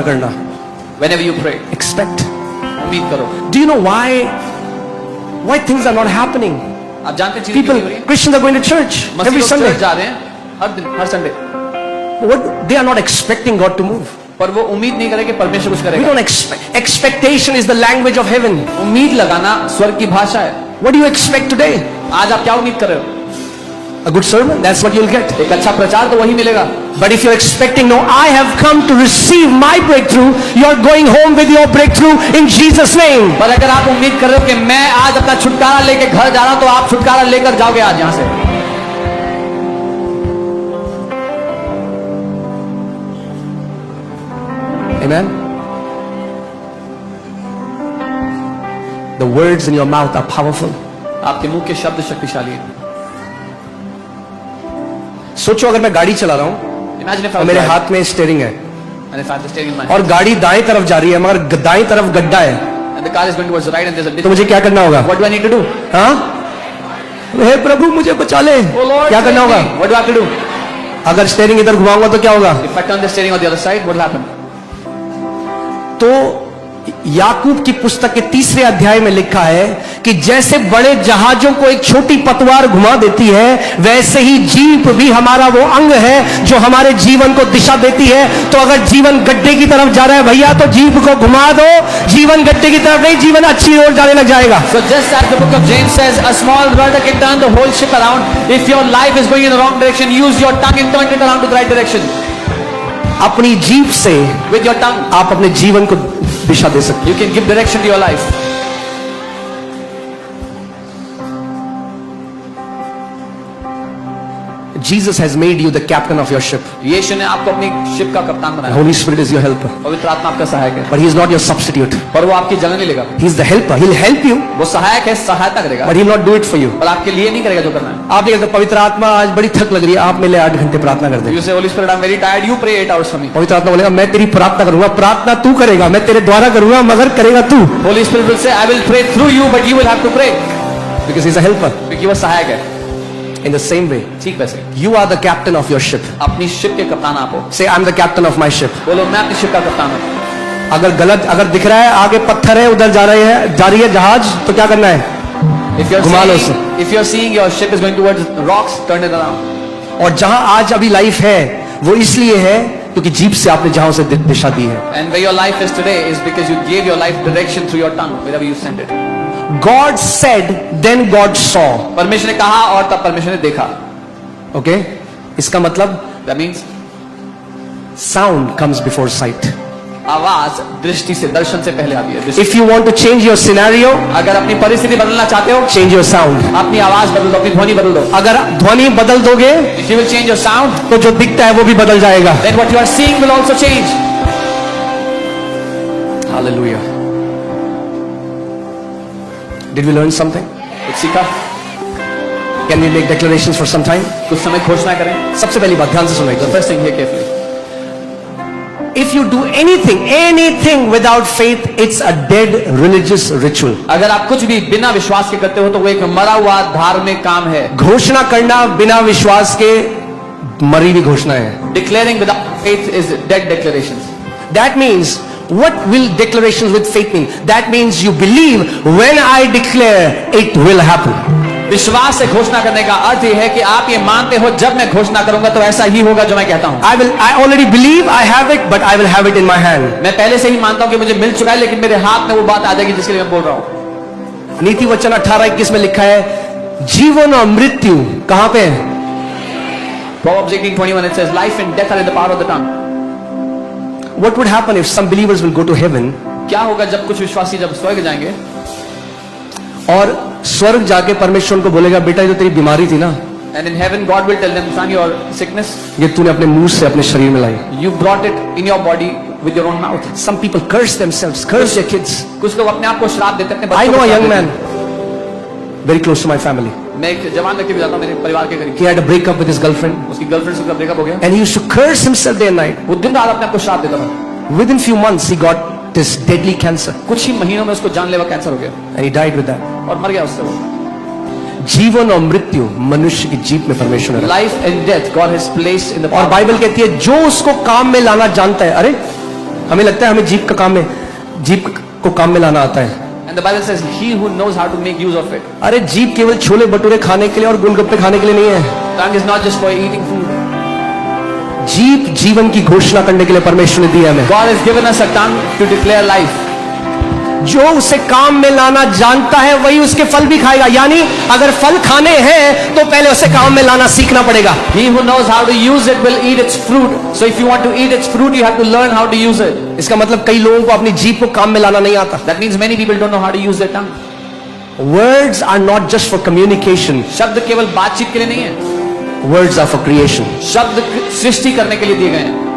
करना, whenever you pray, expect. उम्मीद करो। Do you know why things are not happening? आप जानते हैं चीजें क्यों People, नहीं हो रही हैं? Christians are going to church मसीही every लोग Sunday. चर्च जा रहे हैं हर दिन, हर Sunday, What? They are not expecting God to move. पर वो उम्मीद नहीं करे कि परमेश्वर कुछ We करेगा। don't expect. Expectation is the language of heaven. उम्मीद लगाना स्वर्ग की भाषा है। What do you expect today? आज आप क्या उम्मीद कर रहे हो? A good sermon? That's what you'll get. एक अच्छा प्रचार तो वही मिलेगा। But if you're expecting, no, I have come to receive my breakthrough, you're going home with your breakthrough in Jesus' name. पर अगर आप उम्मीद कर रहे हो कि मैं आज अपना छुटकारा लेके घर जा रहा हूं, तो आप छुटकारा लेकर जाओगे आज यहां से। Amen. The words in your mouth are powerful. आपके मुंह के शब्द शक्तिशाली हैं। सोचो अगर मैं गाड़ी चला रहा हूं Imagine if I और was मेरे driving हाथ में स्टीयरिंग है and if I have the steering in my hand और गाड़ी दाएं तरफ जा रही है मगर दाएं तरफ गड्ढा है, and the car is going towards the right and there's a ditch. तो मुझे क्या करना होगा? What do I need to do? हाँ, हे प्रभु मुझे बचा ले। Oh Lord, क्या करना save होगा? me. What do I have to do? अगर स्टीयरिंग इधर घुमाऊंगा तो क्या होगा? If I turn the steering on the other side, what will happen? तो याकूब की पुस्तक के 3 अध्याय में लिखा है कि जैसे बड़े जहाजों को एक छोटी पतवार घुमा देती है, वैसे ही जीभ भी हमारा वो अंग है जो हमारे जीवन को दिशा देती है। तो अगर जीवन गड्ढे की तरफ जा रहा है भैया, तो जीभ को घुमा दो, जीवन गड्ढे की तरफ नहीं, जीवन अच्छी ओर जाने लग जाएगा। So just as the book of James says, a small rudder can turn the whole ship around. If your life is going in the wrong direction, use your tongue and turn it around to the right direction. अपनी जीभ से With your tongue, आप अपने जीवन को दिशा दे सकते you can give direction to your life. Jesus has made you the captain of your ship. यीशु ने आपको अपनी शिप का कप्तान The बनाया। Holy Spirit is your helper, पवित्र आत्मा आपका सहायक है, but He is not your substitute. पर वो आपकी जगह नहीं लेगा। He is the helper. He'll help you, वो सहायक है, सहायता करेगा, but He'll not do it for you. पर आपके लिए नहीं करेगा जो करना है। आप देखते पवित्र आत्मा आज बड़ी थक लग रही है, आप मेरे 8 घंटे प्रार्थना कर दे। You say, Holy Spirit, I'm very tired. You pray 8 hours for me. पवित्र आत्मा बोलेगा मैं तेरी प्रार्थना करूंगा, प्रार्थना तू करेगा, मैं तेरे द्वारा करूंगा मगर करेगा तू, Holy Spirit will say, I will pray through you, but you will have to pray. because He's a helper. क्योंकि वो सहायक है। In the same way, ठीक वैसे you are the captain of your ship. अपनी शिप के कप्तान आप हो। Say I'm the captain of my ship. बोलो मैं अपनी शिप का कप्तान हूँ। अगर दिख रहा है आगे पत्थर है, उधर जा रही है जहाज, तो क्या करना है? घुमा लो उसे। If you're seeing your ship is going towards rocks, turn it around. और जहां आज अभी लाइफ है वो इसलिए है क्योंकि जीभ से आपने जहां से दिशा दी है। And where your life is today is because you gave your life direction through your tongue, wherever you send it. God said, then God saw. परमेश्वर ने कहा और तब परमेश्वर ने देखा। Okay? इसका मतलब That means sound comes before sight. आवाज दृष्टि से, दर्शन से पहले आती है। दृष्टि। If you want to change your scenario, अगर अपनी परिस्थिति बदलना चाहते हो, change your sound. अपनी आवाज बदल दो, अपनी ध्वनि बदल दो। अगर ध्वनि बदल दोगे If you will change your sound, तो जो दिखता है वो भी बदल जाएगा। then what you are seeing will also change. Hallelujah. Did we learn something? कुछ सीखा? Can we make declarations for some time? कुछ समय घोषणा करें। सबसे पहली बात ध्यान से सुनिए। The first thing, hear carefully. If you do anything without faith, it's a dead religious ritual. अगर आप कुछ भी बिना विश्वास के करते हो तो वो एक मरा हुआ धार्मिक काम है। घोषणा करना बिना विश्वास के मरी हुई घोषणा है। Declaring without faith is dead declarations. That means, what will declarations with faith mean? That means you believe when I declare, it will happen. विश्वास से घोषणा करने का अर्थ यह है कि आप ये मानते हो जब मैं घोषणा करूंगा तो ऐसा ही होगा जो मैं कहता हूं। I already believe I have it, but I will have it in my hand. मैं पहले से ही मानता हूं कि मुझे मिल चुका है, लेकिन मेरे हाथ में वो बात आ जाएगी जिसके लिए मैं बोल रहा हूं। नीति वचन 18:21 में लिखा है जीवन और मृत्यु कहां पे है? Proverbs 18:21 it says life and death are in the power of the tongue. What would happen if some believers will go to heaven? क्या होगा जब कुछ विश्वासी जब स्वर्ग जाएंगे और स्वर्ग जाके परमेश्वर उनको बोलेगा बेटा ये तो तेरी बीमारी थी ना, and in heaven God will tell them, son, your sickness ये तूने अपने मुंह से अपने शरीर में लाई। you brought it in your body with your own mouth. Some people curse themselves, curse their kids. कुछ लोग अपने आप को श्राप देते हैं अपने I बच्चों know को a श्राप young देते man हैं। very close to my family. मैं एक जवान व्यक्ति भी जानता हूं मेरे परिवार के करीब। He had a breakup with his girlfriend उसकी गर्लफ्रेंड से उसका ब्रेकअप हो गया and he used to curse himself day and night. वो दिन रात अपने आप को श्राप देता था। Within few months he got this deadly cancer कुछ ही महीनों में उसको जानलेवा कैंसर हो गया and he died with that. और मर गया उससे वो। जीवन और मृत्यु मनुष्य की जीभ में परमेश्वर ने रखा। Life and death God has placed in the और power. बाइबल कहती है जो उसको काम में लाना जानता है, अरे हमें लगता है हमें जीप को काम में लाना आता है। And the Bible says, he who knows how to make use of it. अरे जीप केवल छोले भटूरे खाने के लिए और गोलगप्पे खाने के लिए नहीं है। Tongue is not just for eating food. Jeep जीवन की घोषणा करने के लिए परमेश्वर ने दिया हमें। God has given us a tongue to declare life. जो उसे काम में लाना जानता है वही उसके फल भी खाएगा। यानी अगर फल खाने हैं तो पहले उसे काम में लाना सीखना पड़ेगा। He who knows how to use it will eat its fruit. So if you want to eat its fruit, you have to learn how to use it. इसका मतलब कई लोगों को अपनी जीभ को काम में लाना नहीं आता। That means many people don't know how to use their tongue. Words are not just for communication. शब्द केवल बातचीत के लिए नहीं है, Words are for creation. शब्द सृष्टि करने के लिए दिए गए हैं।